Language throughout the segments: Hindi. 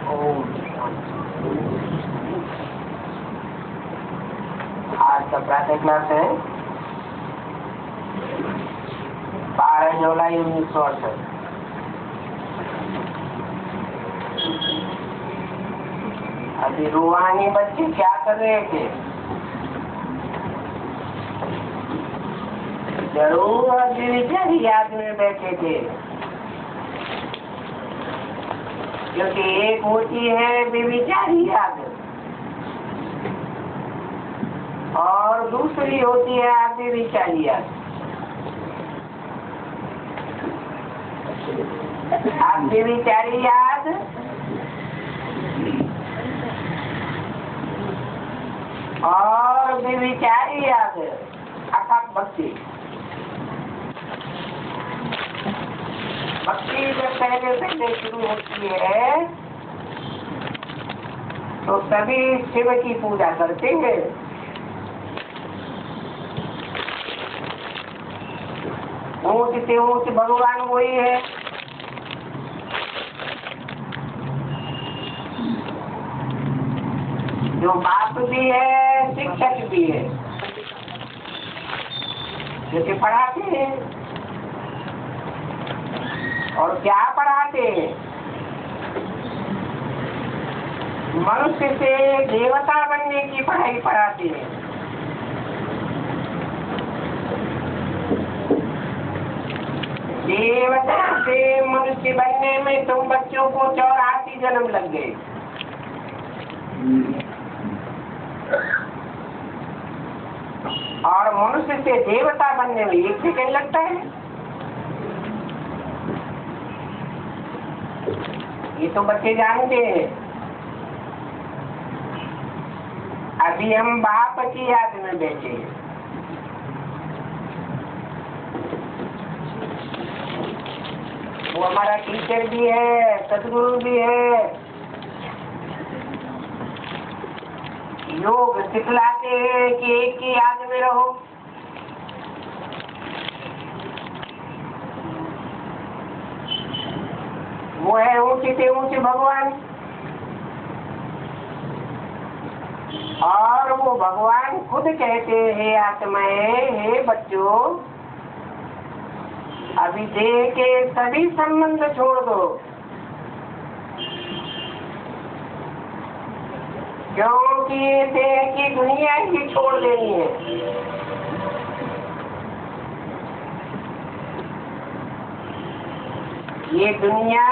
ओम। आज का प्रातः क्लास है 12 जुलाई 1968। अभी रूहानी बच्चे क्या कर रहे थे? जरूर बेचारी याद में बैठे थे, क्योंकि एक होती है बेचारी याद और दूसरी होती है आधी बेचारी याद। आधी बेचारी याद और बेचारी याद अर्थात भक्ति। भक्ति जब पहले शुरू होती है तो सभी शिव की पूजा करते हैं। ऊंच से ऊंच भगवान वही है। जो बाप भी है, शिक्षक भी है, जैसे पढ़ाते हैं। और क्या पढ़ाते हैं? मनुष्य से देवता बनने की पढ़ाई पढ़ाते हैं। देवता से मनुष्य बनने में तुम बच्चों को 84 जन्म लग गए। और मनुष्य से देवता बनने में 1 सेकंड लगता है। ये तो बच्चे जानते हैं। अभी हम बाप की याद में बैठे हैं। वो हमारा टीचर भी है, सदगुरु भी है। योग सिखलाते हैं कि एक की याद में रहो। वो है ऊंचे से ऊंचे भगवान। और वो भगवान खुद कहते हैं, हे आत्माएं, हे बच्चों, अभी देह के सभी संबंध छोड़ दो, क्योंकि देह की दुनिया ही छोड़ देनी है। ये दुनिया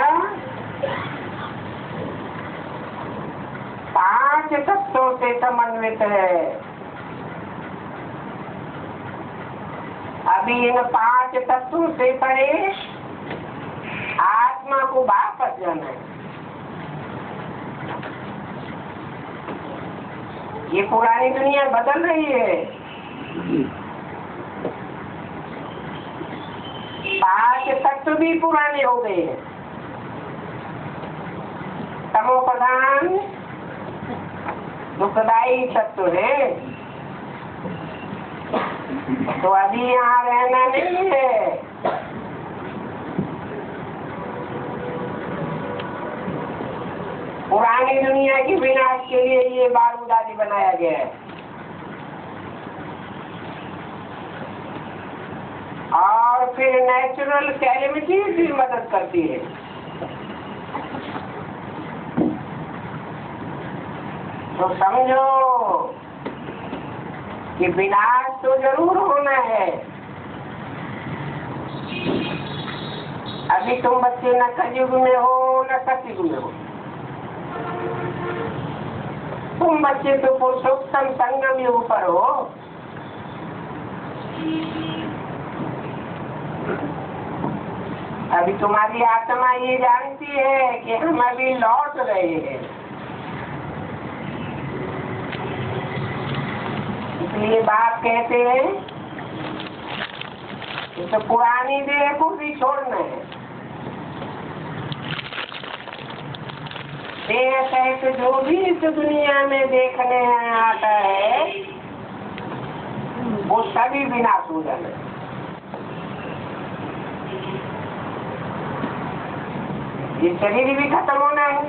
5 तत्वों से समन्वित है। अभी इन 5 तत्वों से परे आत्मा को वापस जाना है। ये पुरानी दुनिया बदल रही है। 5 तत्व भी पुराने हो गए हैं। तमो प्रधान दुखदायी तत्व है, तो अभी यहाँ रहना नहीं है। पुरानी दुनिया की विनाश के लिए ये बारूद आदि बनाया गया है। और फिर नेचुरल कैलेमिटी भी मदद करती है। तो समझो कि विनाश तो जरूर होना है। अभी तुम बच्चे न कलयुग में हो न सतयुग में हो। तुम बच्चे तो पुरुषोत्तम संगम युग पर हो। अभी तुम्हारी आत्मा ये जानती है कि हम अभी लौट रहे हैं। इसलिए बाप कहते हैं कि तो पुरानी देह को भी छोड़ना है। देह सहित जो भी इस दुनिया में देखने आता है वो सभी विनाश हो जाना है। ये शरीर भी खत्म होना है।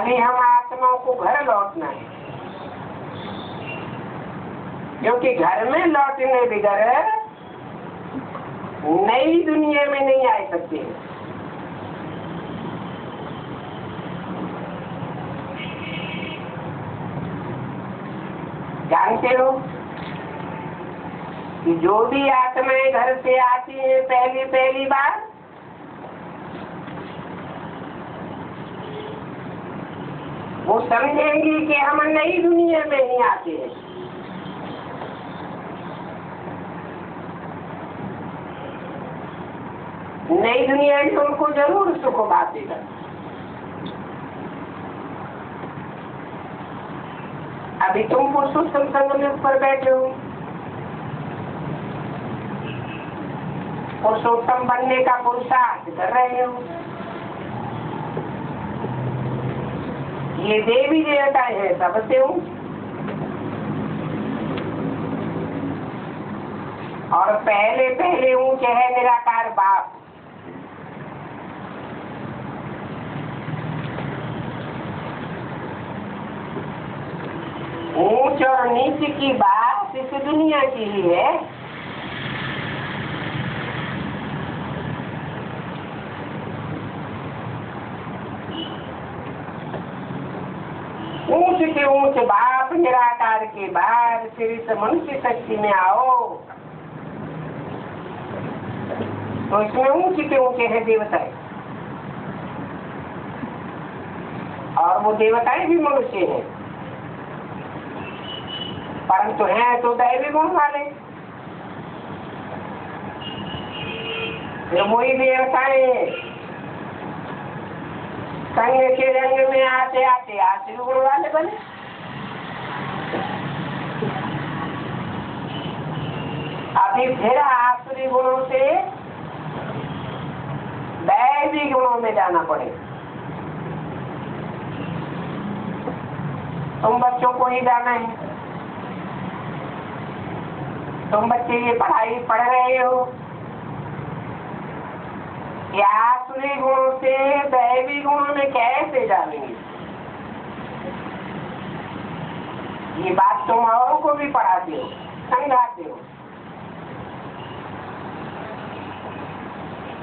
अभी हम आत्माओं को घर लौटना है, क्योंकि घर में लौटने बगैर नई दुनिया में नहीं आ सकते। जानते हो कि जो भी आत्माएं घर से आती हैं पहली बार, वो समझेंगी कि हम नई दुनिया में ही आते हैं। नई दुनिया में उनको जरूर सुख बातेगा। अभी तुम पुरुषोत्तम संघ में ऊपर बैठे हो, पुरुषोत्तम बनने का पुरुषार्थ कर रहे हो। ये देवी देवता है सबसे हूँ, और पहले ऊंचे है निराकार बाप। ऊंच और नीच की बात इस दुनिया की ही है। ऊंच के ऊंच बाप निराकार के बाद फिर इस मनुष्य शक्ति में आओ, तो इसमें ऊंचे के ऊंचे हैं देवताएं, और वो देवताएं भी मनुष्य हैं, परंतु हैं तो दैवी गुण वाले। वही देवताएं संग के रंग में आते आते आसुरी गुण वाले बने। अभी फिर आसुरी गुणों से दैवी गुणों में जाना पड़े। तुम बच्चों को ही जाना है, तुम बच्चे ये पढ़ाई पढ़ रहे हो, या आसुरी गुणों से दैवी गुणों में कैसे जानेंगे? ये बात तुम औरों को भी पढ़ाते हो, समझाते हो।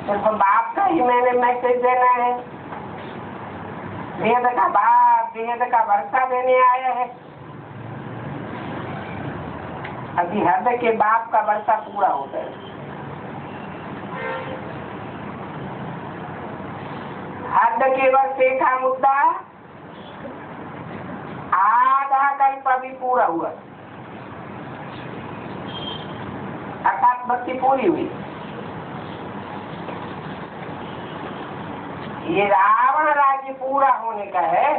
सिर्फ बाप का ही मैंने मैसेज देना है। वेद का बाप वेद का वर्षा देने आया है। अभी हृदय के बाप का वर्षा पूरा होता है। हृदय के वर्षे का मुद्दा आधा कल्प अभी पूरा हुआ, अर्थात भक्ति पूरी हुई। ये रावण राज्य पूरा होने का है,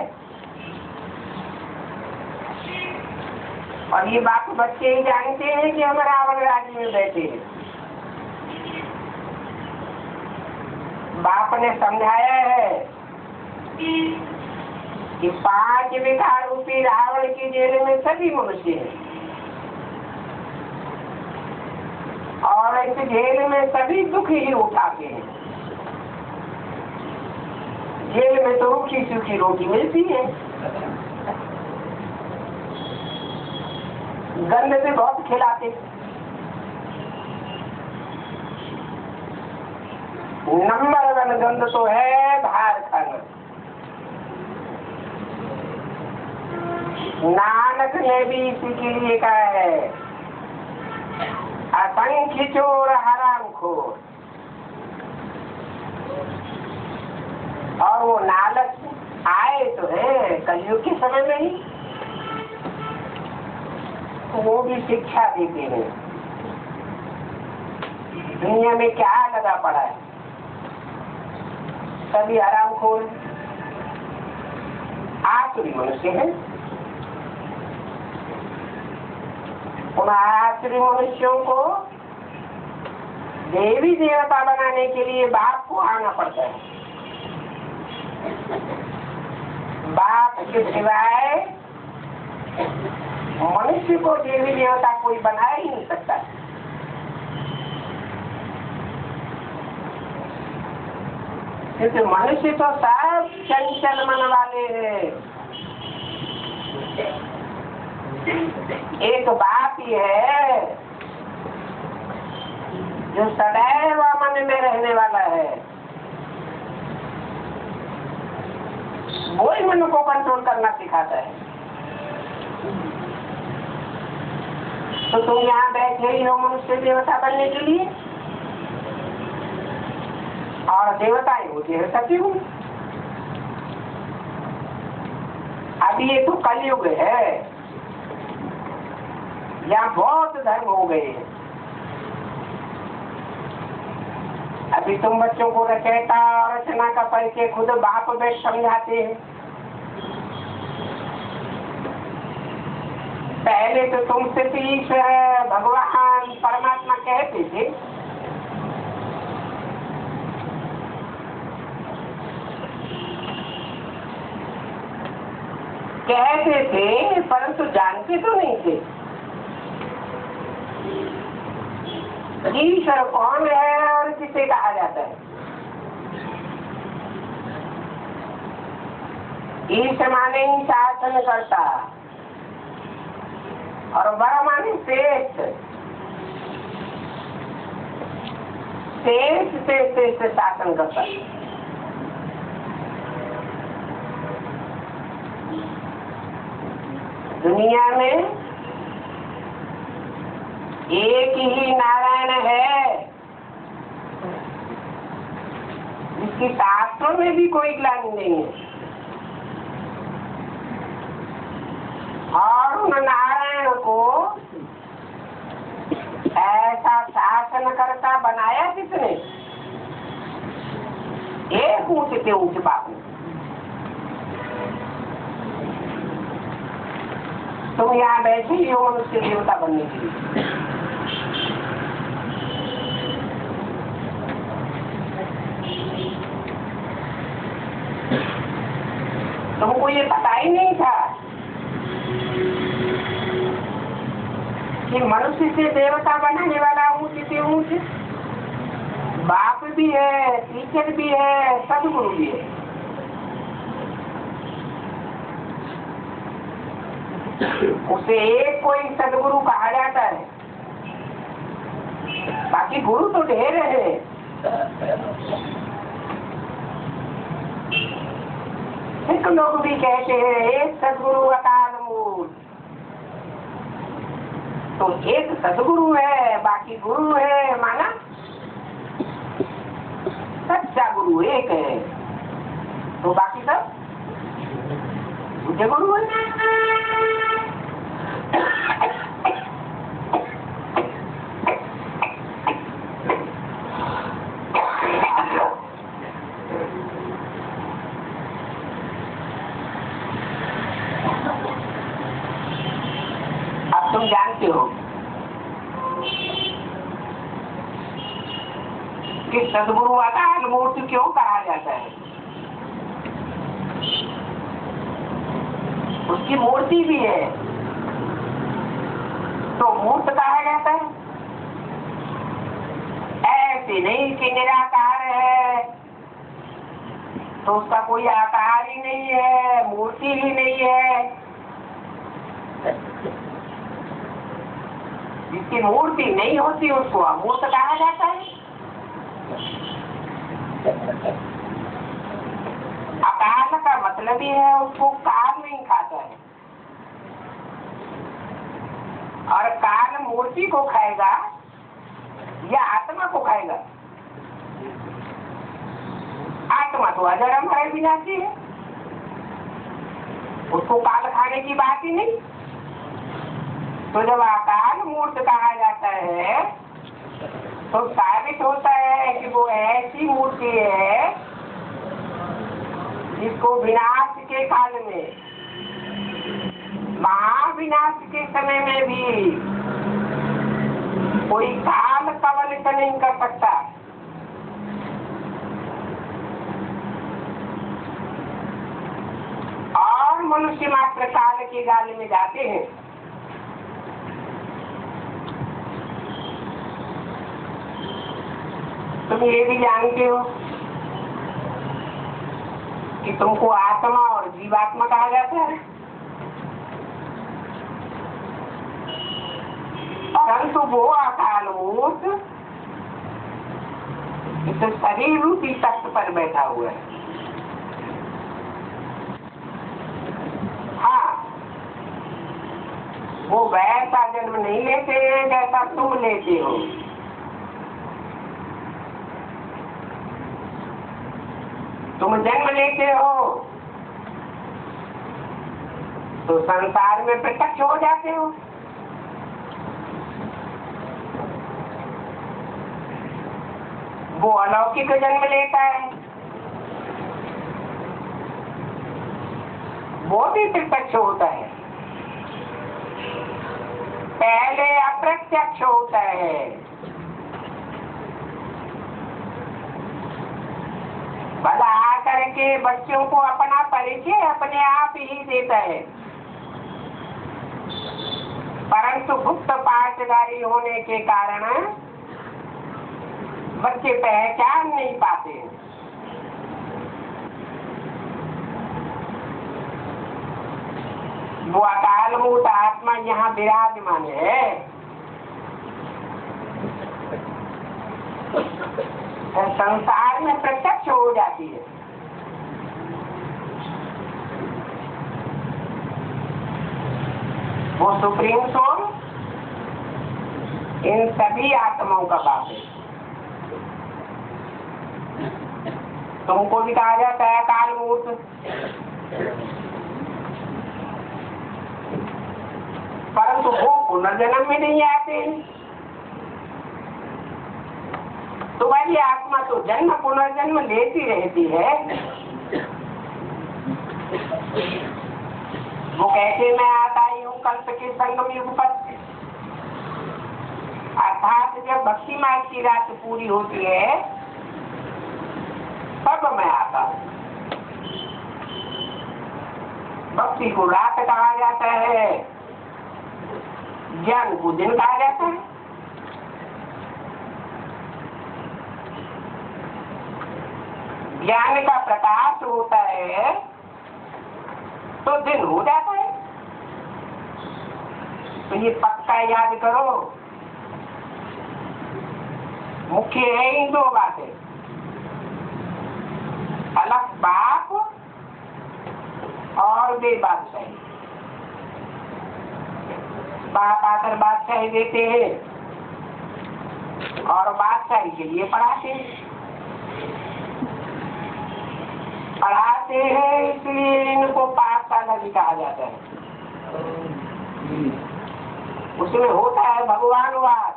और ये बात बच्चे ही जानते हैं कि हम रावण राज्य में बैठे हैं। बाप ने समझाया है कि 5 विकार रूपी रावण की जेल में सभी मनुष्य हैं, और इस जेल में सभी दुख ही उठाते हैं। जेल में तो रूखी सूखी रोटी मिलती है, गंद से बहुत खिलाते। नंबर 1 गंद तो है बाहर खाना। नानक ने भी इसी के लिए कहा है, असंख्य चोर हरामखोर। और वो लालच आए तो है कलयुग के समय में ही, वो भी शिक्षा देते हैं। दुनिया में क्या लगा पड़ा है, सभी हरामखोर आसुरी मनुष्य हैं। उन आसुरी मनुष्यों को देवी देवता बनाने के लिए बाप को आना पड़ता है। बाप के सिवाय मनुष्य को देवी देवता कोई बना ही नहीं सकता। क्योंकि मनुष्य तो सब चंचल मन वाले हैं। एक बाप ही है जो सदैव मन में रहने वाला है, वो ही मन को कंट्रोल करना सिखाता है। तो तुम यहाँ बैठे ही हो मनुष्य देवता बनने के लिए, और देवताएं होती है सचिव। अब ये तो कलयुग है, यहाँ बहुत धर्म हो गए हैं। अभी तुम बच्चों को रचयिता और रचना का परिचय खुद बाप में समझाते हैं। पहले तो तुम सिर्फ ईश्वर भगवान परमात्मा कहते थे, परंतु जानते तो नहीं थे ईश्वर कौन है और किसे कहा जाता है। ईश्वर माने ही शासन करता, और वर माने श्रेष्ठ, श्रेष्ठ शासन करता। दुनिया में एक ही नारायण है, जिसकी शास्त्रों में भी कोई ग्लानि नहीं है, और उन नारायण को ऐसा शासन करता बनाया किसने? एक ऊंचे से ऊंचे बाप ने। तुम यहाँ बैठे ही हो मनुष्य देवता बनने के लिए। तुमको ये पता ही नहीं था कि मनुष्य से देवता बनाने वाला ऊंचे से ऊंचे बाप भी है, टीचर भी है, सदगुरु भी है। उसे एक कोई सदगुरु कहा जाता है, बाकी गुरु तो ढेर है। सिख लोग भी कहते हैं एक सदगुरु अकाल मूल। तो एक सदगुरु है, बाकी गुरु है, माना सच्चा गुरु एक है, तो बाकी सब गुरु है। अब तुम जानते हो कि सदगुरु अकाल मूर्ति क्यों कहा जाता है? उसकी मूर्ति भी है तो मूर्त कहा जाता है। ऐसे नहीं कि निराकार है तो उसका कोई आकार ही नहीं है, मूर्ति ही नहीं है। जिसकी मूर्ति नहीं होती उसको अमूर्त कहा जाता है। अकाल का मतलब ही है उसको काल नहीं खाता है, और काल मूर्ति को खाएगा या आत्मा को खाएगा? आत्मा तो अजर अमर विनाशी है, उसको काल खाने की बात ही नहीं। तो जब अकाल मूर्त कहा जाता है तो साबित होता है कि वो ऐसी मूर्ति है जिसको विनाश के काल में, महाविनाश के समय में भी कोई काल कवलित नहीं कर सकता। और मनुष्य मात्र काल के गाल में जाते हैं। तुम ये भी जानते हो कि तुमको आत्मा और जीवात्मा कहा जाता है, परंतु वो अकाल मूर्त इस शरीर रूपी तख्त पर बैठा हुआ है। हाँ, वो वैसा जन्म नहीं लेते हैं जैसा तुम लेते हो। तुम जन्म लेते हो तो संसार में प्रत्यक्ष हो जाते हो, वो अलौकिक जन्म लेता है, वो भी प्रत्यक्ष होता है, पहले अप्रत्यक्ष होता है। भला आकर के बच्चों को अपना परिचय अपने आप ही देता है, परंतु गुप्त पाठधारी होने के कारण बच्चे पहचान नहीं पाते। वो अकाल मूर्त आत्मा यहाँ विराजमान है। संसार में प्रत्यक्ष हो जाती है। वो सुप्रीम सोल इन सभी आत्माओं का बाप है। तुमको भी कहा जाता है अकाल मूर्त, परंतु वो पुनर्जन्म में नहीं आते। तुम्हारी आत्मा तो जन्म पुनर्जन्म लेती रहती है। वो कहते मैं आता ही हूँ कल्प के संगम युग पर, अर्थात जब भक्ति मार्ग की रात पूरी होती है तब मैं आता हूँ। भक्ति को रात कहा जाता है, ज्ञान को दिन कहा जाता है। ज्ञान का प्रकाश होता है तो दिन हो जाता है। तो ये पक्का याद करो, मुख्य है इन दो बातें, अलग बाप और वे बादशाही। बाप आकर बादशाही देते हैं और बादशाही के लिए पढ़ाते हैं, इसलिए इनको पाठशाला भी कहा जाता है। उसमें होता है भगवानवाद।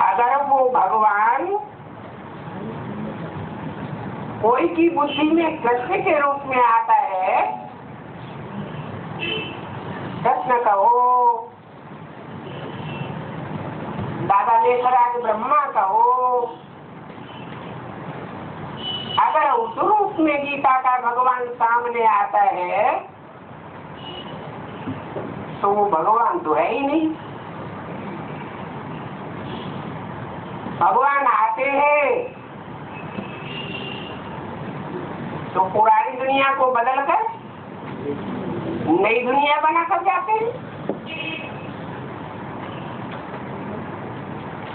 अगर वो भगवान कोई की बुद्धि में कृष्ण के रूप में आता है, कृष्ण कहो, दादा लेखराज ब्रह्मा कहो, अगर उस रूप में गीता का भगवान सामने आता है तो वो भगवान तो है ही नहीं। भगवान आते हैं तो पुरानी दुनिया को बदल कर नई दुनिया बना कर जाते हैं।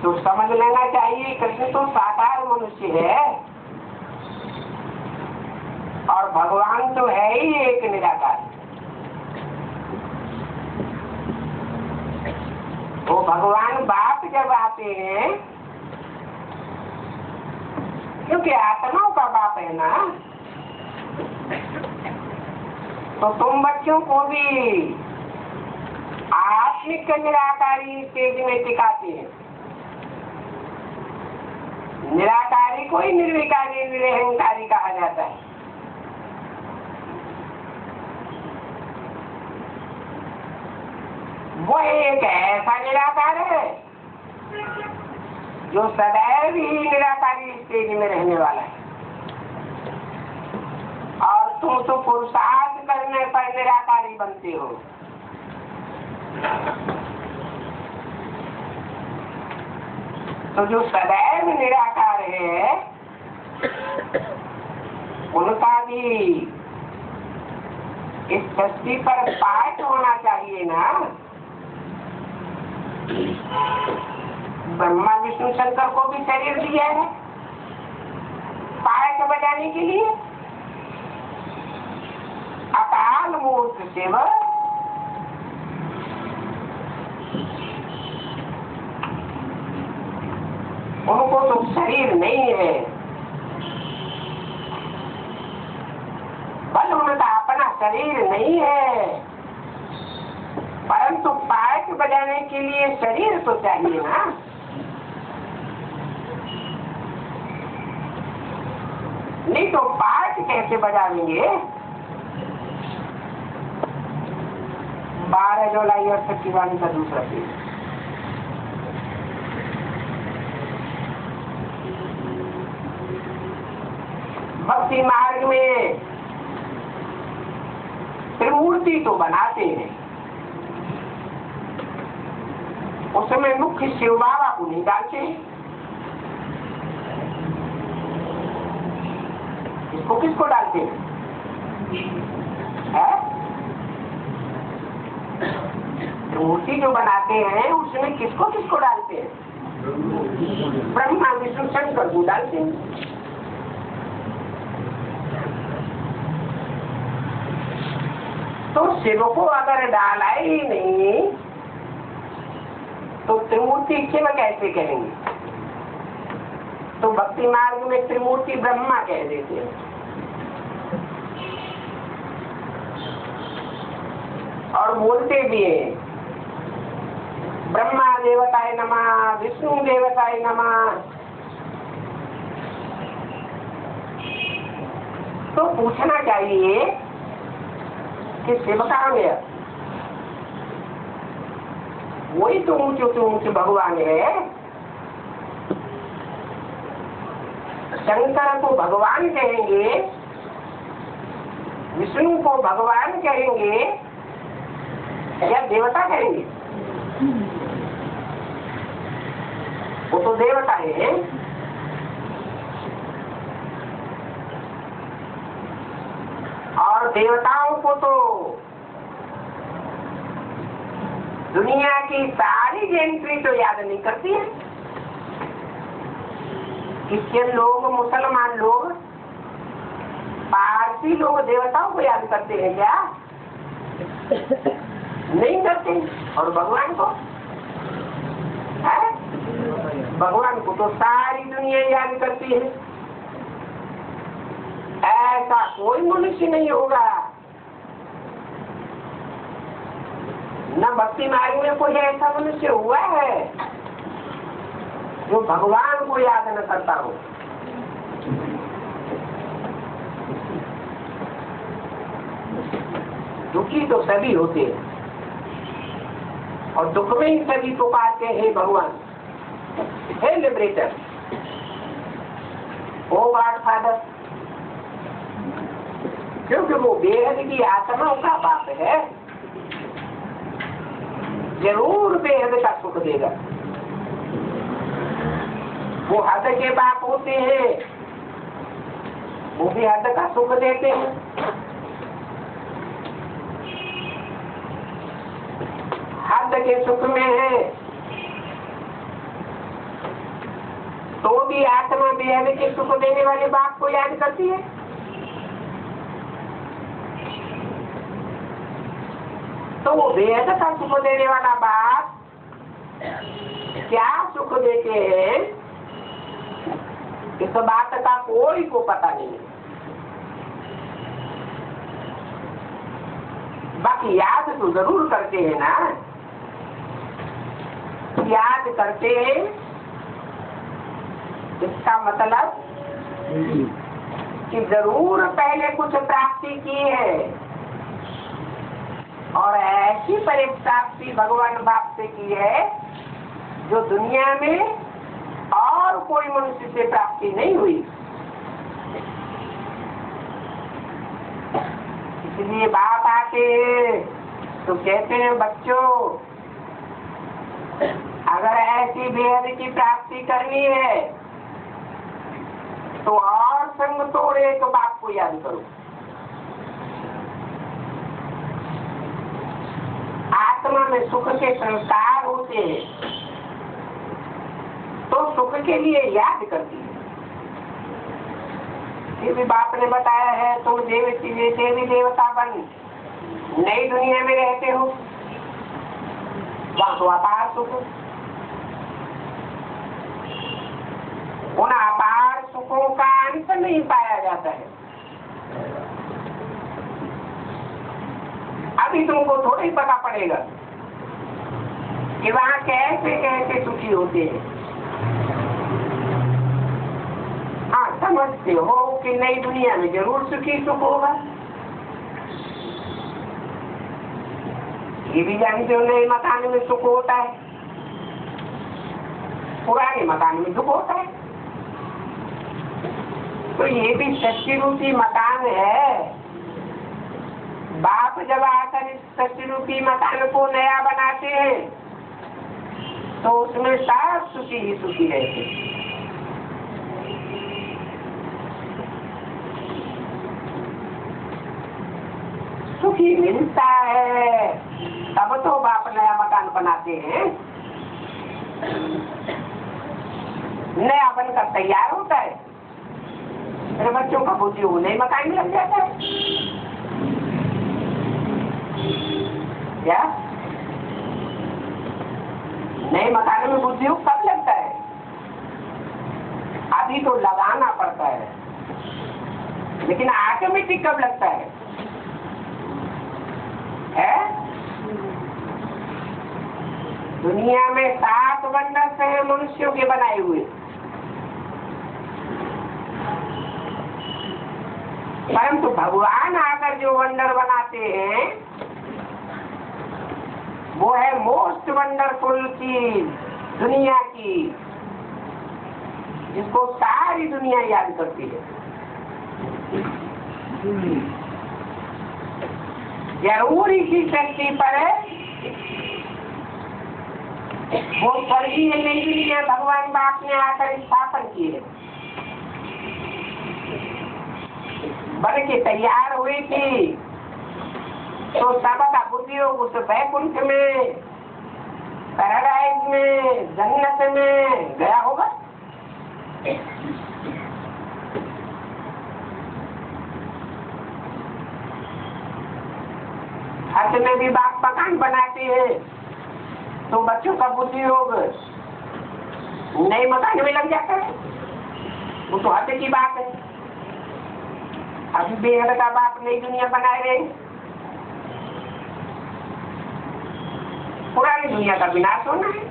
तो समझ लेना चाहिए कृष्ण तो साकार मनुष्य है और भगवान तो है ही एक निराकार। वो भगवान बाप जब आते हैं, क्योंकि आत्माओं का बाप है ना, तो तुम बच्चों को भी आत्मिक निराकारी स्टेज में टिकाते हैं। निराकारी को ही निर्विकारी निरहंकारी कहा जाता है। वो एक ऐसा निराकार है जो सदैव ही निराकारी स्टेज में रहने वाला है, और तुम तो पुरुषार्थ करने पर निराकारी बनते हो। तो जो सदैव भगवान निराकार है उनका भी इस सृष्टि पर पाठ होना चाहिए ना। ब्रह्मा विष्णु शंकर को भी शरीर दिया है पाठ बजाने के लिए। अकाल मूर्त सेवक उनको तो शरीर नहीं है, बल उनका अपना शरीर नहीं है, परंतु पाठ बजाने के लिए शरीर तो चाहिए ना। नहीं तो पाठ कैसे बजाएंगे। 12 जुलाई और 26 वाणी का दूसरा पेज। भक्ति मार्ग में त्रिमूर्ति तो बनाते हैं, उसमें मुख्य शिव बाबा को नहीं डालते हैं। इसको किसको डालते हैं? मूर्ति जो बनाते हैं उसमें किसको किसको डालते हैं? ब्रह्मा विष्णु शंकर को डालते हैं। तो शिव को अगर डाला ही नहीं तो त्रिमूर्ति शिव कैसे कहेंगे? तो भक्ति मार्ग में त्रिमूर्ति ब्रह्मा कह देते हैं। और बोलते भी हैं ब्रह्मा देवताय नमः, विष्णु देवताय नमः। तो पूछना चाहिए कि शिव कहाँ गया? वही तो ऊंचे भगवान है। शंकर को भगवान कहेंगे, विष्णु को भगवान कहेंगे या देवता कहेंगे? वो तो देवता है। और देवताओं को तो दुनिया की सारी जेंट्री तो याद नहीं करती है। क्रिश्चियन लोग, मुसलमान लोग, पारसी लोग देवताओं को याद करते हैं क्या? नहीं करते। और भगवान को है? भगवान को तो सारी दुनिया याद करती है। ऐसा कोई मनुष्य नहीं होगा, न भक्ति मार्ग में कोई ऐसा मनुष्य हुआ है जो भगवान को याद न करता हो। दुखी तो सभी होते हैं और दुख में ही सभी को पाते हैं भगवान। हे लिबरेटर, ओ गॉड फादर, क्योंकि वो बेहद की आत्माओं का बाप है, जरूर बेहद का सुख देगा। वो हद के बाप होते हैं, वो भी हद का सुख देते हैं। हद के सुख में है तो भी आत्मा बेहद के सुख देने वाले बाप को याद करती है। तो वो बेहद का सुख देने वाला बाप क्या सुख देते हैं इस बात का कोई को पता नहीं है। बाकी याद तो जरूर करते हैं ना। याद करते हैं, इसका मतलब कि जरूर पहले कुछ प्राप्ति की है और ऐसी परिप्राप्ति भगवान बाप से की है जो दुनिया में और कोई मनुष्य से प्राप्ति नहीं हुई। इसलिए बाप आते तो कहते हैं, बच्चों अगर ऐसी बेहद की प्राप्ति करनी है संग तोड़े तो बाप को याद करो। आत्मा में सुख के संस्कार होते हैं तो सुख के लिए याद करती है। ये भी बाप ने बताया है, तुम देवी देवता बन नई दुनिया में रहते हो, वहां तो अपार सुख। उन अपार सुखों का अंत नहीं पाया जाता है। अभी तुमको थोड़ा ही पता पड़ेगा कि वहां कैसे कैसे सुखी होते हैं। हाँ, समझते हो कि नई दुनिया में जरूर सुखी सुख होगा। ये भी जानते हो नए मकान में सुख होता है, पुराने मकान में दुख होता है। तो ये भी सच्ची रूपी मकान है। बाप जब आकर इस सच्ची रूपी मकान को नया बनाते हैं तो उसमें सब सुखी ही सुखी रहते। सुखी मिलता है तब तो बाप नया मकान बनाते हैं। नया बनकर तैयार होता है, मेरे बच्चों का बुद्धि वो नए मकान में लग जाता है। क्या नए मकान में बुद्धि कब लगता है? अभी तो लगाना पड़ता है, लेकिन ऑटोमेटिक कब लगता है? दुनिया में 7 वंडर हैं मनुष्यों के बनाए हुए, परंतु भगवान आकर जो वंडर बनाते हैं वो है मोस्ट वंडरफुल चीज दुनिया की, जिसको सारी दुनिया याद करती है। जरूर इसी शक्ति पर वो स्वर्गीय नई दुनिया भगवान बाप ने आकर स्थापन की है। बन के तैयार हुई थी तो सबका बुद्धि उस वैकुंठ में, पैराडाइज में, जन्नत में गया होगा। हज में भी बाप मकान बनाते हैं तो बच्चों का बुद्धि योग नए मकान में लग जाता है। वो तो हद की बात है। अभी बेहद का बाप नई दुनिया बनाए रहे, पुरानी दुनिया का विनाश होना है।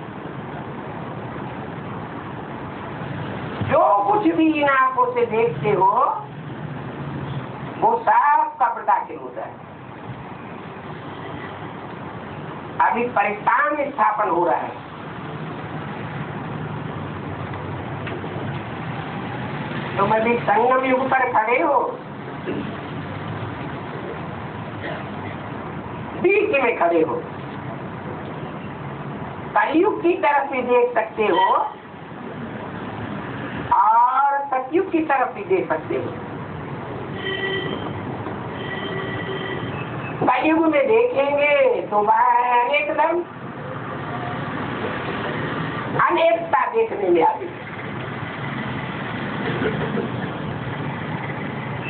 जो कुछ भी इन आंखों से देखते हो वो सब कब्र दाखिल होता है। अभी परिस्थान स्थापन हो रहा है। तुम अभी संगम युग पर खड़े हो, बीच में खड़े हो, कलयुग की तरफ भी देख सकते हो और सतयुग की तरफ भी देख सकते हो। कलयुग में देखेंगे तो वह अनेक धर्म, अनेकता देखने में आती है।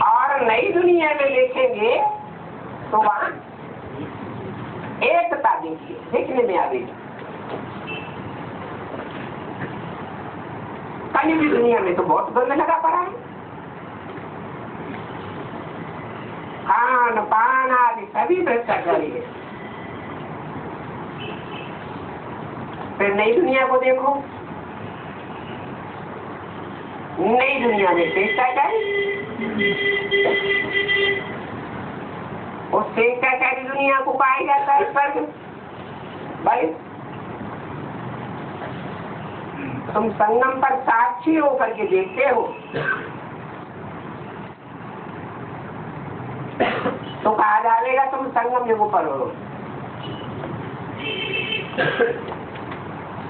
और नई दुनिया में देखेंगे तो वहां एकता देखने में आएगी। कलयुग की दुनिया में तो बहुत द्वंद्व लगा पड़ा है। खान पान आदि सभी भ्रष्टाचारी है। फिर नई दुनिया को देखो, नई दुनिया में भ्रष्टाचारी, उस भ्रष्टाचारी दुनिया को पाया जाता है स्वर्ग। भाई तुम संगम पर साक्षी होकर के देखते हो तो कहा जाएगा तुम संगम युग पर हो।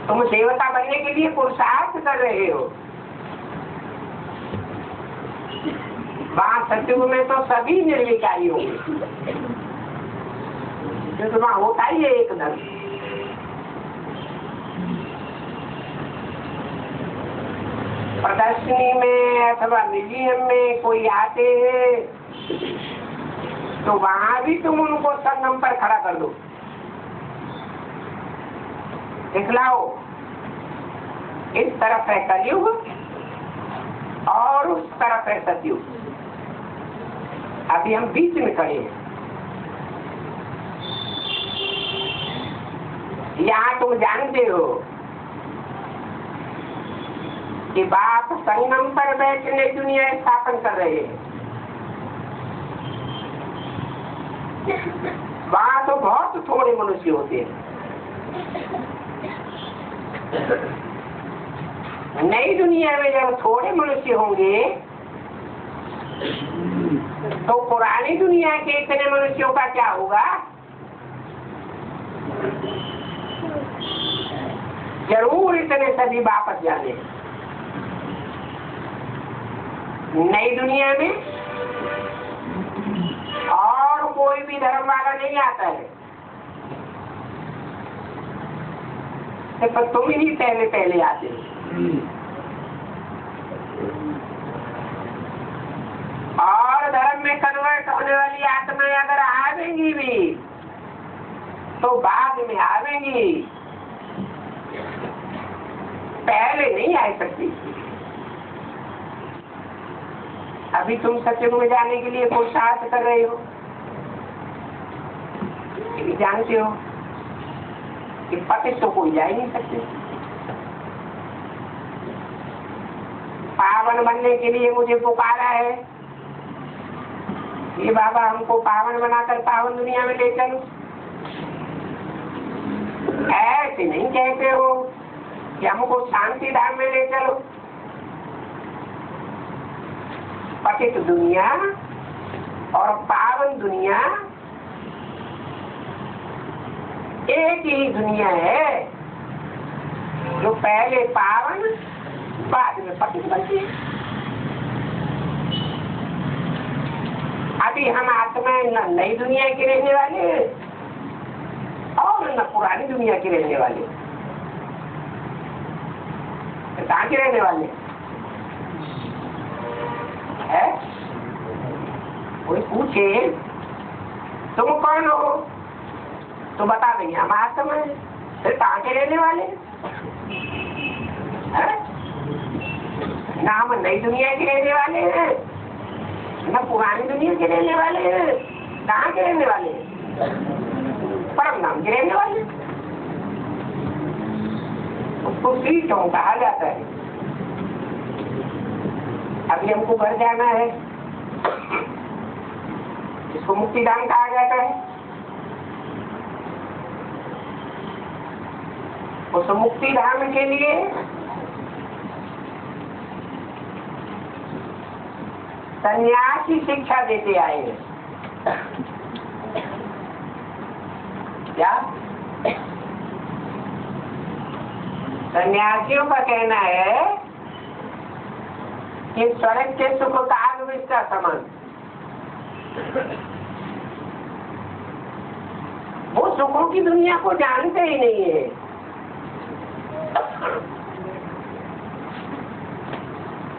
तुम देवता बनने के लिए पुरुषार्थ कर रहे हो। वहाँ सतयुग में तो सभी निर्विकारी होंगे, क्योंकि वहाँ होता ही है एक धर्म। प्रदर्शनी में अथवा म्यूजियम में कोई आते हैं तो वहाँ भी तुम उनको संगम पर खड़ा कर दो, दिखलाओ इस तरफ है कलयुग और उस तरफ है सतयुग, अभी हम बीच में खड़े हैं। यहाँ तुम जानते हो कि बाप संगम पर बैठने दुनिया स्थापन कर रहे हैं। वहाँ तो बहुत थोड़े मनुष्य होते हैं। नई दुनिया में जब थोड़े मनुष्य होंगे तो पुरानी दुनिया के इतने मनुष्यों का क्या होगा? जरूर इतने सभी वापस जाने। नई दुनिया में और कोई भी धर्म वाला नहीं आता है, तो तुम ही पहले आते हो। और धर्म में कन्वर्ट होने वाली आत्माएं अगर आवेंगी भी तो बाद में आवेंगी, पहले नहीं आ सकती। अभी तुम सत्युग में जाने के लिए पुरुषार्थ कर रहे हो, जानते हो कि पति तो कोई जा ही नहीं सकते। पावन बनने के लिए मुझे पुकारा है, ये बाबा हमको पावन बनाकर पावन दुनिया में ले चलो। ऐसे नहीं कहते हो कि हमको शांति धाम में ले चलो। पतित दुनिया और पावन दुनिया एक ही दुनिया है, जो पहले पावन बाद में पतित बनती है। अभी हम आत्माएं न नई दुनिया के रहने वाले और न पुरानी दुनिया के रहने वाले। कहाँ के रहने वाले है? कोई पूछे तुम कौन हो तो बता देंगे हम आत्मा है। फिर कहाँ के रहने वाले है? ना हम नई दुनिया के रहने वाले हैं न पुरानी दुनिया के रहने वाले हैं। कहाँ के रहने वाले हैं? परम नाम के रहने वाले। उसको सीटों कहा जाता है। अभी हमको घर जाना है, इसको मुक्तिधाम कहा जाता है। उस मुक्तिधाम के लिए सन्यासी शिक्षा देते आए हैं। क्या सन्यासियों का कहना है कि स्वर्ग के सुख काग विष का समान, वो सुखों की दुनिया को जानते ही नहीं है।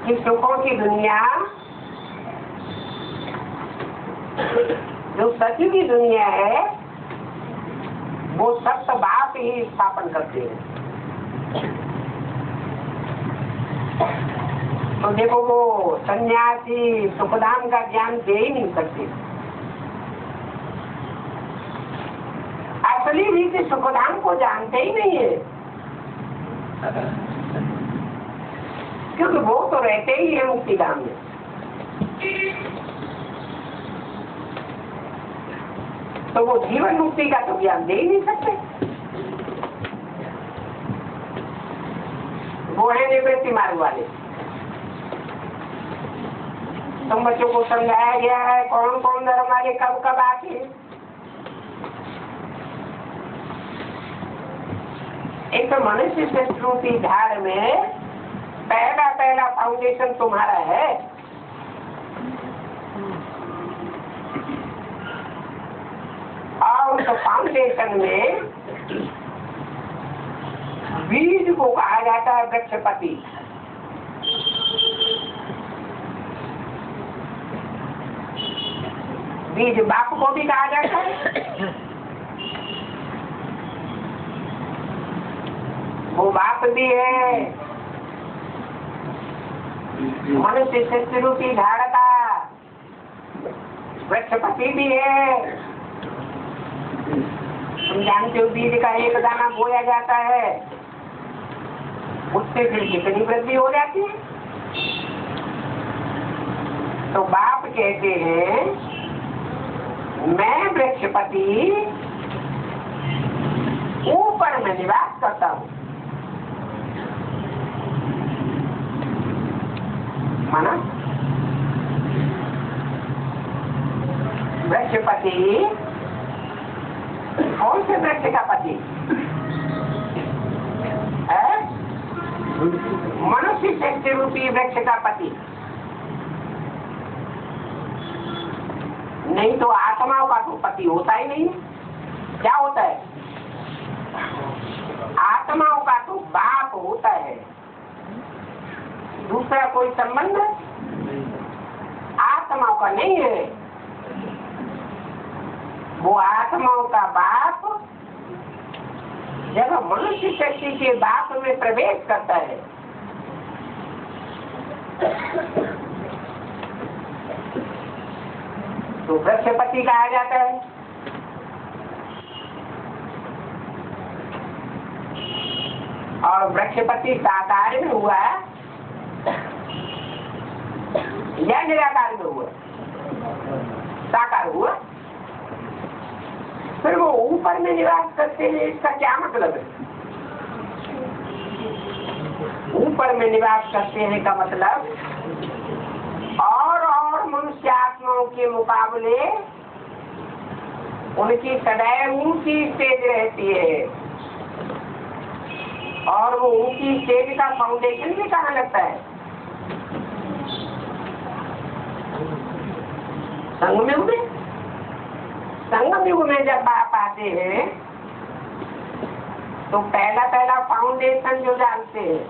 कि सुखों की दुनिया जो सत्य की दुनिया है वो सत्य बाप ही स्थापन करते हैं। तो देखो वो सन्यासी सुखधाम का ज्ञान दे ही नहीं सकते। असली रीति सुखधाम को जानते ही नहीं है, क्योंकि वो तो रहते ही है मुक्तिधाम में। तो वो जीवन मुक्ति का तो ज्ञान दे ही नहीं सकते। वो है निवृत्ति मार्ग वाले। तुम बच्चों को समझाया गया है कौन कौन धर्म वाले कब कब आके। एक तो मनुष्य संस्कृति धार में पहला फाउंडेशन तुम्हारा है। तो फाउंडेशन में बीज को कहा जाता है वृक्षपति। बीज बाप को भी कहा जाता है। वो बाप भी है, मनुष्य शिष्य रूपी झाड़ का वृक्षपति भी है। तुम जानते हो बीज का एक दाना बोया जाता है, उससे फिर कितनी वृद्धि हो जाती है। तो बाप कहते हैं मैं वृक्षपति ऊपर में निवास करता हूँ। माना वृक्षपति कौन से वृक्ष का पति है? मनुष्य शक्ति रूपी वृक्ष का पति। नहीं तो आत्माओं का तो पति होता ही नहीं। क्या होता है? आत्माओं का तो बाप होता है, दूसरा कोई संबंध आत्माओं का नहीं है। वो आत्माओं का बाप जब मनुष्य शक्ति के बाप में प्रवेश करता है तो वृक्षपति कहा जाता है। और वृक्षपति साकार में हुआ या निराकार में हुआ? साकार हुआ। फिर वो ऊपर में निवास करते हैं, इसका क्या मतलब है? ऊपर में निवास करते हैं का मतलब और मनुष्य आत्माओं के मुकाबले उनकी सदैव ऊंची स्टेज रहती है। और वो ऊंची स्टेज का फाउंडेशन भी कहाँ लगता है? संगम युग में। संगम युग में जब आप आते हैं तो पहला फाउंडेशन जो डालते हैं,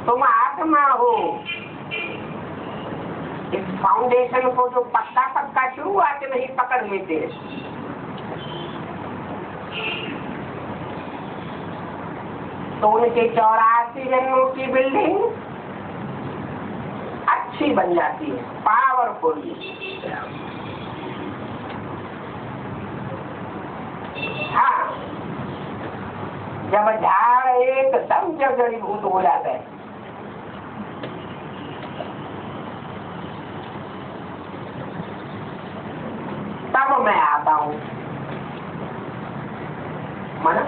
तुम आत्मा हो, इस फाउंडेशन को जो पक्का शुरुआत में ही पकड़ लेते हैं, तो उनके 84 जन्मों की बिल्डिंग अच्छी बन जाती है, पावरफुल। हाँ, जब झाड़ एकदम जड़ीभूत हो जाता है तब मैं आता हूँ। माना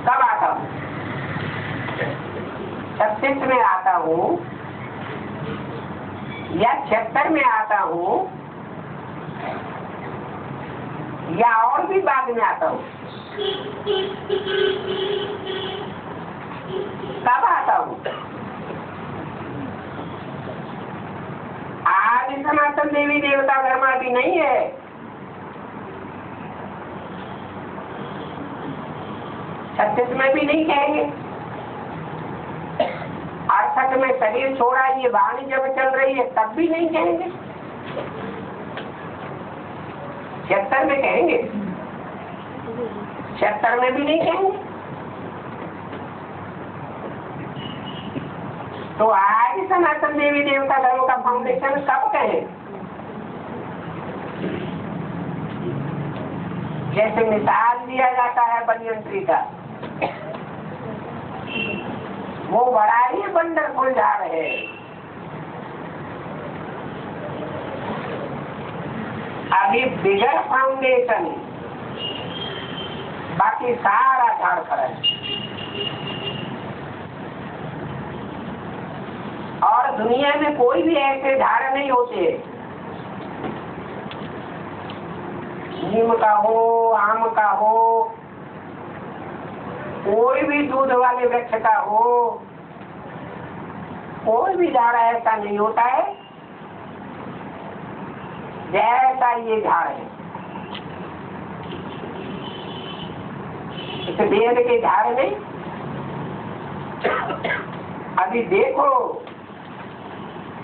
कब आता हूँ? 36 में आता हूँ या 76 में आता हूँ या और भी बाद में आता हूँ? कब आता हूँ? आज सनातन देवी देवता धर्मादि नहीं है। छत्तीस में भी नहीं कहेंगे। 68 में शरीर छोड़ा, ये वाणी जब चल रही है तब भी नहीं कहेंगे। 76 में कहेंगे, 76 में भी नहीं कहेंगे। तो आज सनातन देवी देवता धर्म का फाउंडेशन कब कहे? जैसे मिसाल दिया जाता है बनियंत्री का, वो बड़ा ही वंडरफुल जा रहे हैं। अभी बिगर फाउंडेशन, बाकी सारा झाड़ खड़ा है। और दुनिया में कोई भी ऐसे झाड़ नहीं होते, नीम का हो, आम का हो, कोई भी दूध वाले वृक्ष का हो, कोई भी झाड़ ऐसा नहीं होता है जैसा ये झाड़ है, इस बेल के झाड़ में अभी देखो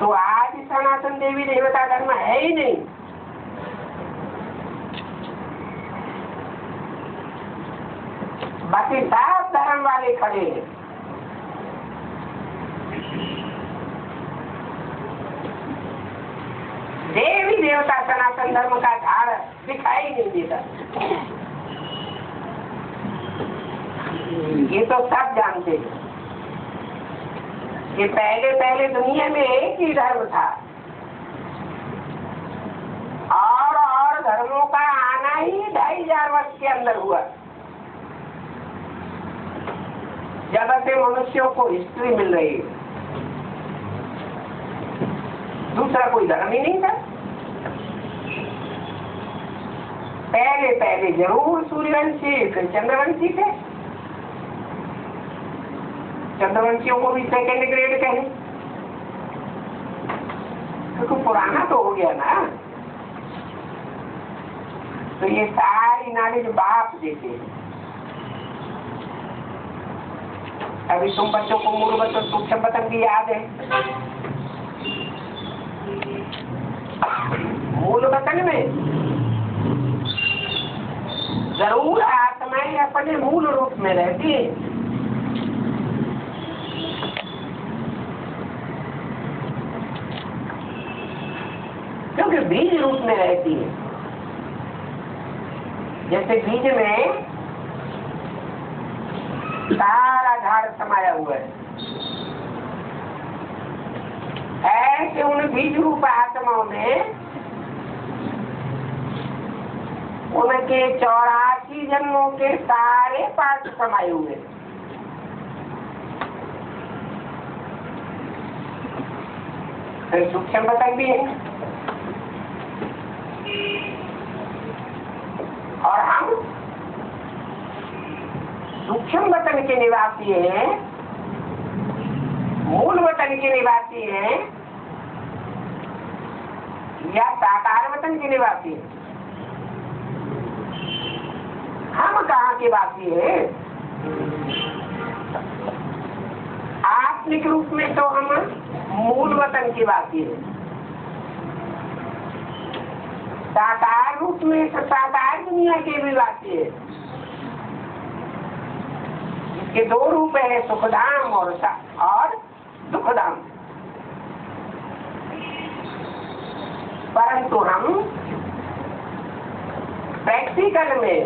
तो आज सनातन देवी देवता धर्म है ही नहीं। बाकी सब धर्म वाले खड़े हैं। देवी देवता सनातन धर्म का झाड़ दिखाई नहीं देता। ये तो सब जानते हैं कि पहले पहले दुनिया में एक ही धर्म था और धर्मों का आना ही 2500 वर्ष के अंदर हुआ, जब से मनुष्यों को हिस्ट्री मिल रही है। दूसरा कोई धर्म ही नहीं था। पहले पहले जरूर सूर्यवंशी फिर चंद्रवंशी थे। चंद्रवंशियों को भी सेकेंड ग्रेड कहें, क्योंकि पुराना तो हो गया ना। तो ये सारी नॉलेज बाप देते हैं। अभी तुम बच्चों को मूल बच्चों सूक्ष्म पतन भी याद है। मूल वतन में जरूर आत्माएं अपने मूल रूप में रहती है, क्योंकि बीज रूप में रहती है। जैसे बीज में सारा झाड़ समाया हुआ है, ऐसे उन बीज रूप आत्माओं में उनके 84 जन्मों के सारे पाठ समाये हुए। फिर सूक्ष्म वतन भी है, और हम सूक्ष्म वतन के निवासी हैं, मूल वतन के निवासी हैं या साकार वतन के निवासी हैं? हम कहाँ के वासी हैं? आत्मिक रूप में तो हम मूल वतन के वासी हैं। साकार रूप में तो साकार दुनिया के भी वासी है। इसके दो रूप है, सुखधाम और दुखधाम। परंतु हम प्रैक्टिकल में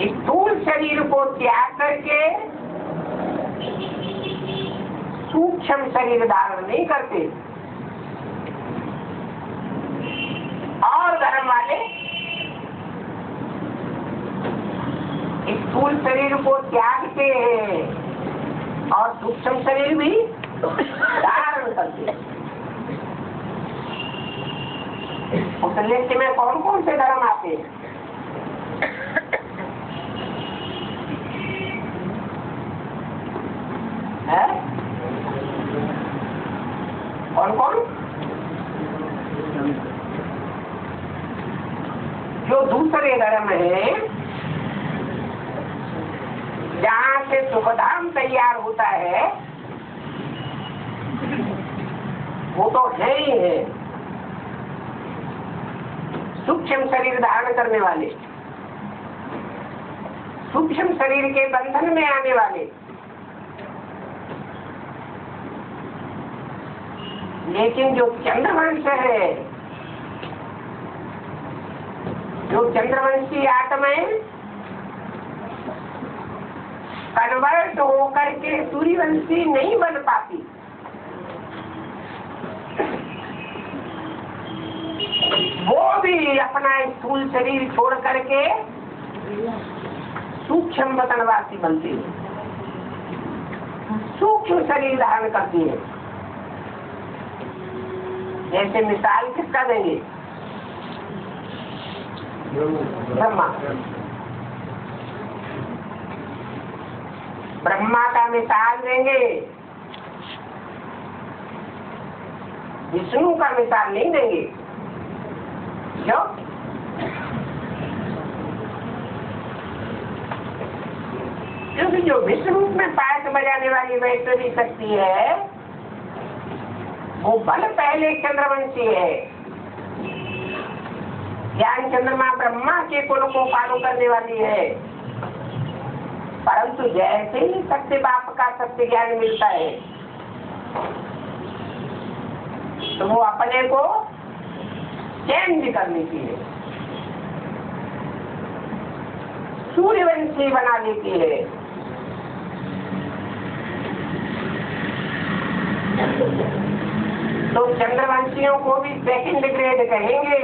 स्थूल शरीर को त्याग करके सूक्ष्म शरीर धारण नहीं करते। और धर्म वाले स्थूल शरीर को त्यागते हैं और सूक्ष्म शरीर भी धारण करते हैं। उस लिस्ट में कौन कौन से धर्म आते हैं? कौन कौन? जो दूसरे धर्म है, जहाँ से सुखधाम तैयार होता है, वो तो है ही है। सूक्ष्म शरीर धारण करने वाले, सूक्ष्म शरीर के बंधन में आने वाले, लेकिन जो चंद्रवंश है, जो चंद्रवंशी आत्माएं कन्वर्ट होकर के सूर्यवंशी नहीं बन पाती, वो भी अपना स्थूल शरीर छोड़ करके सूक्ष्म वतनवासी बनती है, सूक्ष्म शरीर धारण करती है। जैसे मिसाल किसका देंगे? ब्रह्मा। ब्रह्मा का मिसाल देंगे। विष्णु का मिसाल नहीं देंगे। क्यों? क्योंकि जो विष्णु में पायक बजाने वाली वैष्णवी शक्ति है वो बल पहले चंद्रवंशी है। ज्ञान चंद्रमा ब्रह्मा के कुल को फॉलो करने वाली है। परंतु जैसे ही सत्य बाप का सत्य ज्ञान मिलता है तो वो अपने को चेंज कर लेती है, सूर्यवंशी बना लेती है। तो चंद्रवंशियों को भी सेकंड ग्रेड कहेंगे।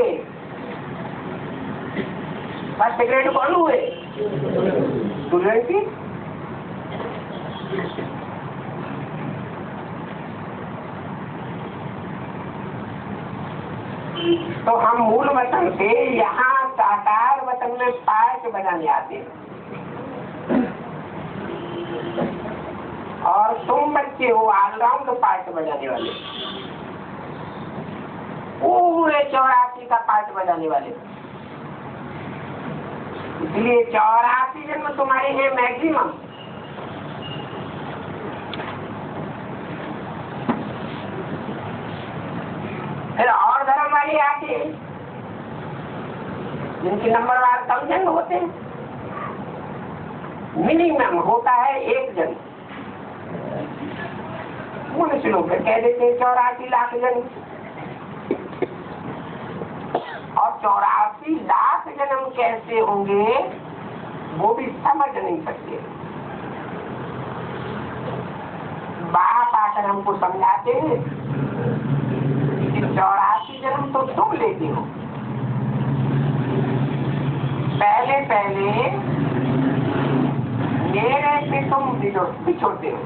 फर्स्ट ग्रेड कौन हुए? सूर्यवंशी। तो हम मूल वतन से यहाँ साकार वतन में पायक बजाने आते हैं। और तुम बच्चे हो ऑलराउंड पार्ट बजाने वाले, पूरे 84 का पार्ट बजाने वाले। इसलिए 84 जन्म तुम्हारे हैं मैक्सिमम। फिर और धर्म वाले आते हैं जिनके नंबरवार कम जन्म होते हैं। मिनिमम होता है 1 जन्म। मनुष्य लोग कह देते हैं 84 लाख जन्म, और 84 लाख जन्म कैसे होंगे वो भी समझ नहीं सकते। बाप आकर हमको समझाते हैं कि 84 जन्म तो तुम लेते हो। पहले पहले मेरे से तुम बिछोड़ते हो।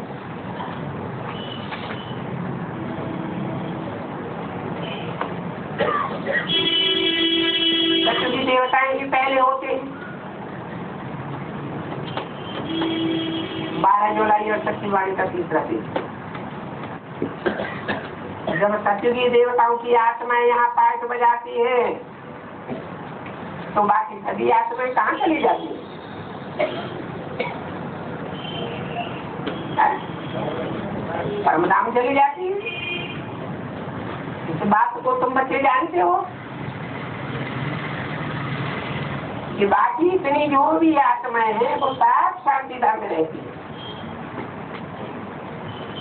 सभी देवताएं भी पहले होते हैं। 12 जुलाई और सत्यवाणी का तीसरा दिन, जब सत्युगी देवताओं की आत्माएं यहाँ पायक बजाती है तो बाकी सभी आत्माएं कहाँ चली जाती है? परमधाम चली जाती है। इस बात को तुम बच्चे जानते हो कि बाकी इतनी जो भी आत्माएं हैं वो सब शांति धाम में रहती है।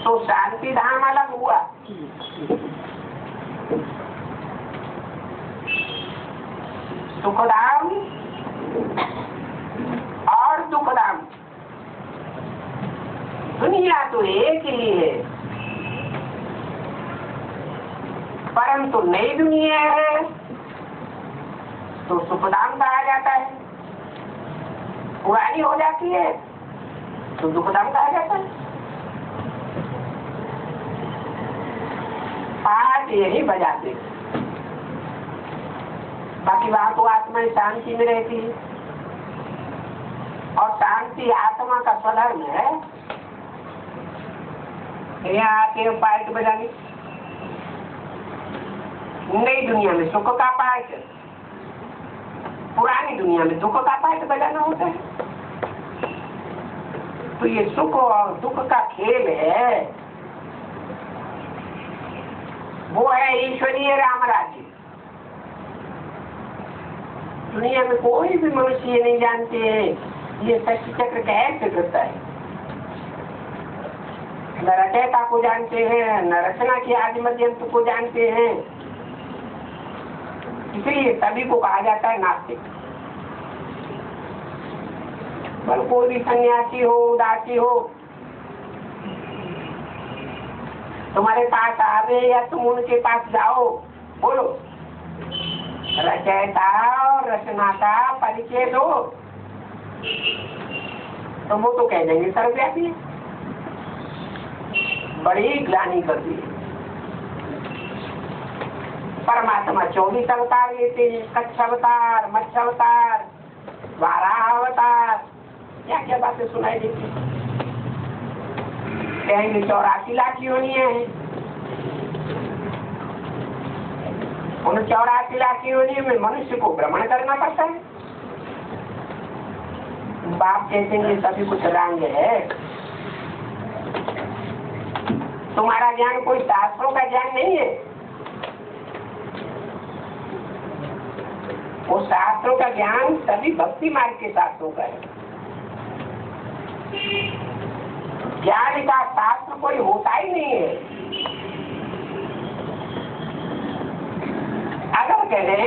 तो शांति धाम अलग हुआ, सुखधाम और दुखधाम। दुनिया तो एक ही है, परंतु नई दुनिया है तो सुखधाम कहा जाता है, पुरानी हो जाती है तो दुखधाम कहा जाता है। पाठ यही बजाते, बाकी वहां तो आत्मा शांति में रहती है, और शांति आत्मा का स्वधर्म है। यहाँ आके पाठ बजाने, नई दुनिया में सुख का पाठ, पुरानी दुनिया में दुख का पाठ बजाना होता है। तो ये सुख और दुख का खेल है, वो है ईश्वरीय राम राज्य। दुनिया में कोई भी मनुष्य ये नहीं जानते ये शक्ति चक्र कैसे करता है। न रचयिता को जानते हैं, न रचना के आदि मध्यंत को जानते हैं। इसलिए सभी को कहा जाता है नास्तिक। पर कोई भी सन्यासी हो, उदासी हो, तुम्हारे पास आवे या तुम उनके पास जाओ, बोलो रचयिता और रचना का परिचय दो, तो वो तो कह देंगे सर्वव्यापी है। बड़ी ग्लानि कर दी। परमात्मा 24 अवतार लेते हैं, कच्छ अवतार, मत्स्य अवतार, वाराह अवतार, क्या क्या बातें सुनाई देती। कहेंगे 84 लाख योनियां हैं, उन 84 लाख योनियों में मनुष्य को भ्रमण करना पड़ता है। बाप कहते हैं सभी कुछ रंग है। तुम्हारा ज्ञान कोई शास्त्रों का ज्ञान नहीं है। वो शास्त्रों का ज्ञान सभी भक्ति मार्ग के शास्त्रों का है। ज्ञान का शास्त्र कोई होता ही नहीं है। अगर कहें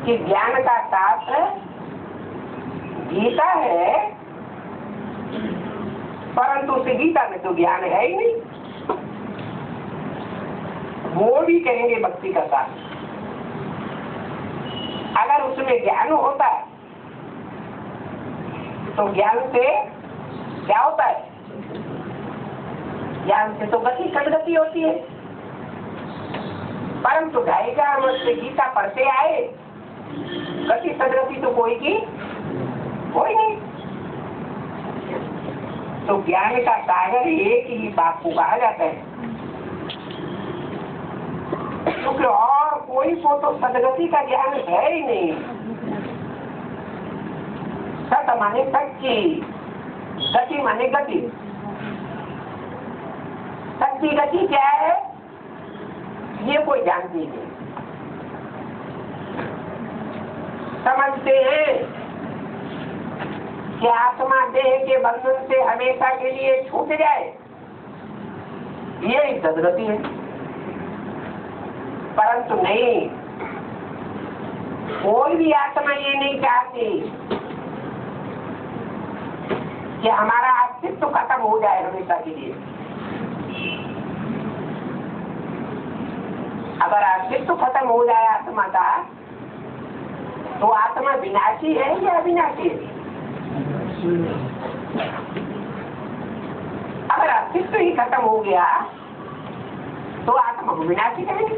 कि ज्ञान का शास्त्र गीता है, परंतु उस गीता में तो ज्ञान है ही नहीं, वो भी कहेंगे भक्ति का शास्त्र। अगर उसमें ज्ञान होता तो ज्ञान से क्या होता है? ज्ञान से तो गति सदगति होती है। परंतु ढाई हजार वर्ष से गीता पढ़ते आए, गति सदगति तो कोई की कोई नहीं। तो ज्ञान का सागर एक ही बात को कहा जाता है, क्योंकि और कोई को तो सदगति का ज्ञान है ही नहीं। सत माने सच्ची, गति माने गति। सच्ची गति क्या है ये कोई जानती नहीं। समझते हैं कि आत्मा देह के बंधन से हमेशा के लिए छूट जाए, ये सदगति है। परंतु नहीं, कोई भी आत्मा ये नहीं चाहती कि हमारा अस्तित्व खत्म हो जाए हमेशा के लिए। अगर अस्तित्व खत्म हो जाए आत्मा का, तो आत्मा विनाशी है या अविनाशी है? अगर अस्तित्व ही खत्म हो गया तो आत्मा विनाशी कहेंगे।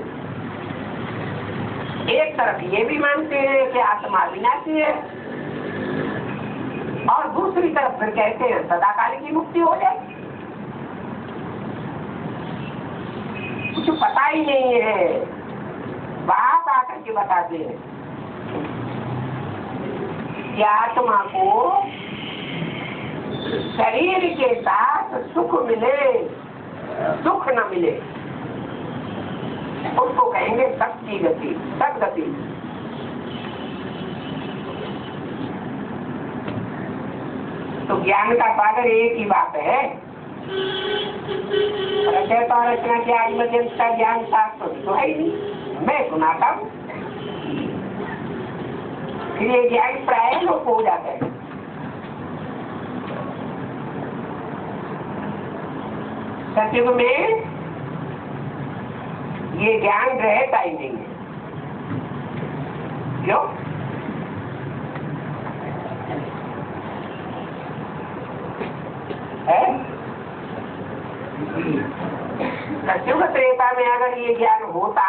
एक तरफ ये भी मानते हैं कि आत्मा विनाशी है, और दूसरी तरफ फिर कहते हैं सदाकाल की मुक्ति हो जाए। कुछ पता ही नहीं है, बात आकर के बताते हैं कि आत्मा को शरीर के साथ सुख मिले दुख न मिले, उसको कहेंगे सच्ची गति, सदगति। तो ज्ञान का सागर एक ही बात है। रचयिता और रचना के आदि मध्यम का ज्ञान शास्त्र तो है ही नहीं, मैं सुनाता हूँ। फिर ये ज्ञान प्राय लोग हो जाता है। सत्युग में ये ज्ञान रहता ही नहीं है। क्यों? सत्युग त्रेता में अगर ये ज्ञान होता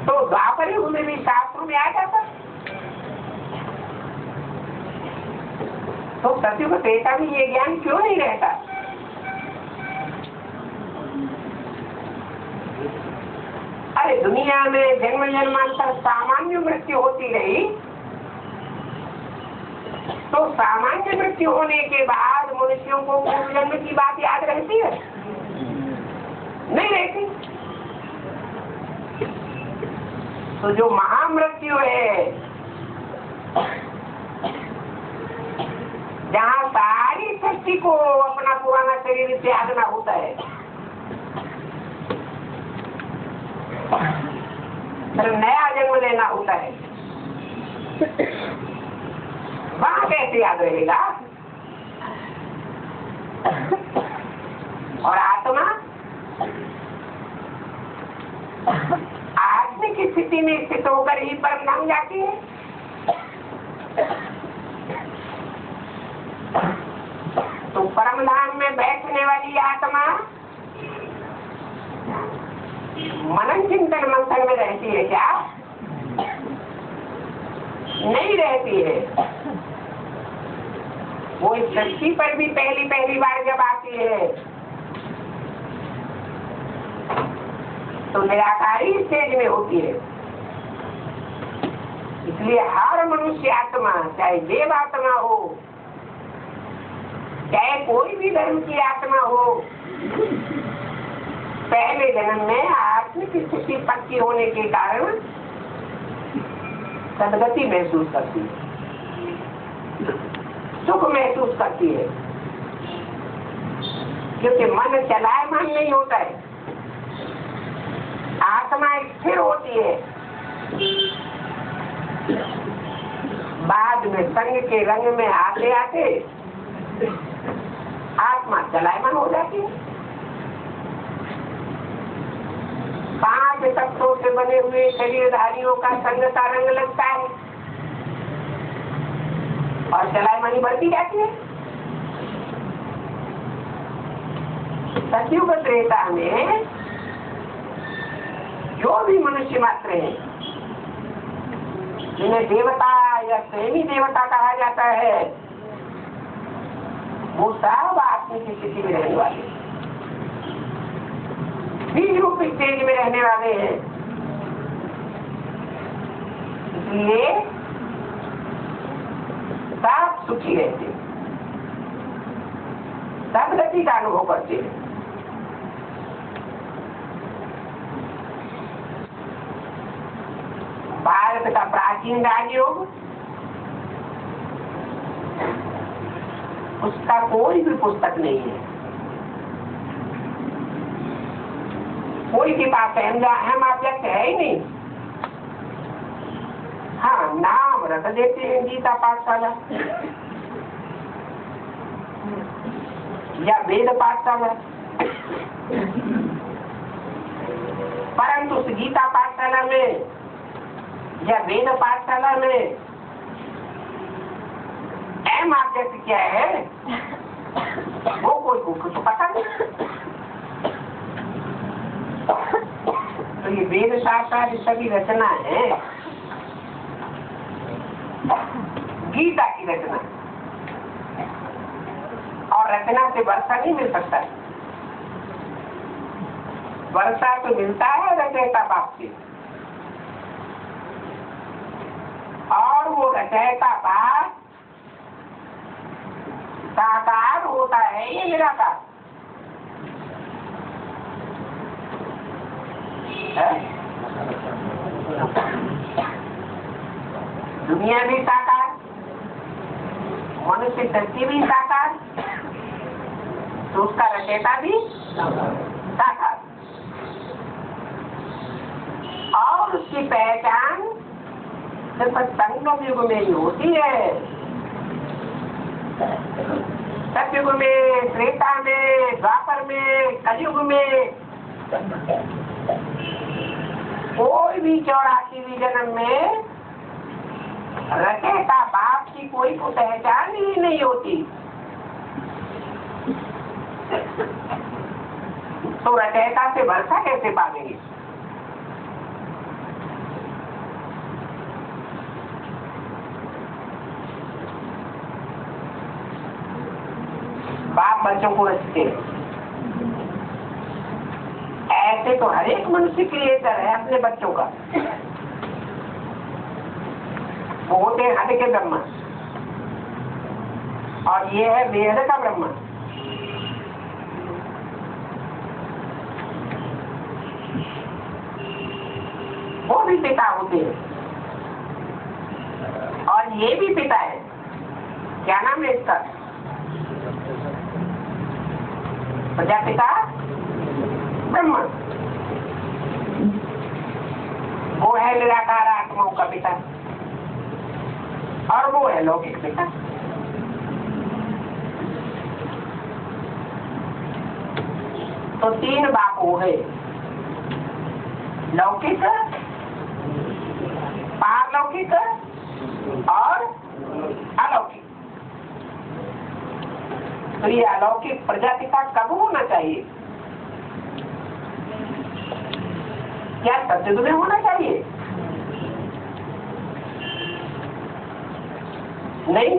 तो द्वापर युग में भी शास्त्रों में आ जाता। तो सत्युग त्रेता में ये ज्ञान क्यों नहीं रहता? अरे दुनिया में जन्म जन्मांतर सामान्य मृत्यु होती रही, तो सामान्य मृत्यु होने के बाद मनुष्यों को पूर्व जन्म की बात याद रहती है? नहीं रहती। तो जो महामृत्यु है, जहाँ सारी सृष्टि को अपना पुराना शरीर त्यागना होता है, फिर नया जन्म लेना होता है, वहां कैसे याद रहेगा? और आत्मा आत्मिक स्थिति में स्थित होकर ही परम धाम जाती है। तो परम धाम में बैठने वाली आत्मा मनन चिंतन मंथन में रहती है क्या? नहीं रहती है। वो इस सृष्टि पर भी पहली बार जब आती है तो निराकारी स्टेज में होती है। इसलिए हर मनुष्य आत्मा, चाहे देव आत्मा हो, चाहे कोई भी धर्म की आत्मा हो, पहले जन्म में आत्मिक स्थिति पक्की होने के कारण सदगति महसूस करती है, सुख महसूस करती है, क्योंकि मन चलायमान नहीं होता है, आत्मा स्थिर होती है। बाद में संग के रंग में आते आते आत्मा चलायमान हो जाती है। 5 तत्वों से बने हुए शरीरधारियों का संग का रंग लगता है और चलायमानी बढ़ती जाती है। सतयुग त्रेता में जो भी मनुष्य मात्र हैं, जिन्हें देवता या प्रेमी देवता कहा जाता है, वो सब आत्मिक स्थिति में रहने वाले, बीज रूप स्टेज में रहने वाले हैं। इसलिए सब सुखी रहते, सब गति का अनुभव करते हैं। भारत का प्राचीन राजयोग, उसका कोई भी पुस्तक नहीं है, कोई के पास अहम ऑब्जेक्ट है ही नहीं। हाँ, नाम रख देते हैं गीता पाठशाला या वेद पाठशाला, परंतु उस गीता पाठशाला में या वेद पाठशाला में अहम ऑब्जेक्ट क्या है, वो कोई तो पता नहीं। तो ये वेद शास्त्र सभी रचना है, गीता की रचना, और रचना से वर्षा नहीं मिल सकता। वर्षा तो मिलता है रचयिता बाप से, और वो रचयिता बाप साकार होता है ये निराकार है। दुनिया भी साकार, मनुष्य धरती भी साकार, तो उसका रचयिता भी साकार, और उसकी पहचान सिर्फ संगम युग में ही होती है। सतयुग में, त्रेता में, द्वापर में, कलयुग में, कोई भी 84वीं जन्म में रचयिता बाप की कोई को पहचान ही नहीं होती। तो रचयिता से वर्षा कैसे पाएंगे? बाप बच्चों को रचते, ऐसे तो हर एक मनुष्य क्रिएटर है अपने बच्चों का। वो होते हैं हद के ब्रह्मा, और ये है वेद का ब्रह्मा। वो भी पिता होते हैं, और ये भी पिता है। क्या नाम है इसका? प्रजापिता ब्रह्मा। वो है निराकार आत्माओं का पिता, और वो है लौकिक पिता। तो 3 बाप हो गए, लौकिक, पारलौकिक और अलौकिक। तो ये अलौकिक प्रजापिता कब होना चाहिए? क्या सतयुग में होना चाहिए? नहीं,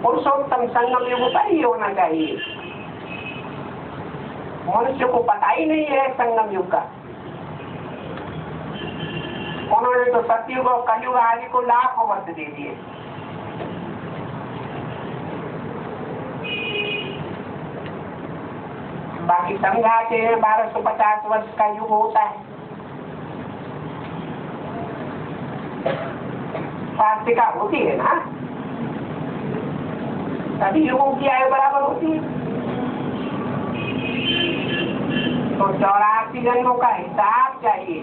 पुरुषोत्तम संगम युग पर ही होना चाहिए। मनुष्य को पता ही नहीं है संगम युग का। उन्होंने तो सतयुग और कलयुग आदि को लाखों वर्ष दे दिए। बाकी समझाते हैं 1250 वर्ष का युग होता है। शास्त्रिका होती है ना, सभी युगों की आयु बराबर होती है। तो 84 जन्मों का हिसाब चाहिए।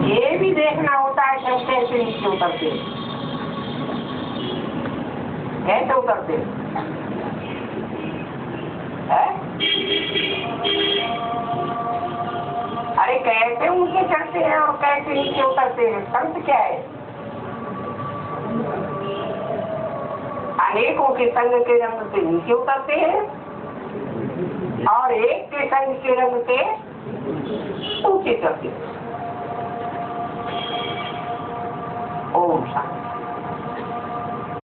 ये भी देखना होता है कि हम कैसे नीचे उतरते हैं, कैसे उतरते हैं। अरे कैसे ऊंचे चढ़ते हैं और कैसे नीचे उतरते हैं, संत क्या है? अनेकों के संग के रंग से नीचे उतरते हैं और एक के संग के रंग से ऊंचे चढ़ते हैं। ओम शांति।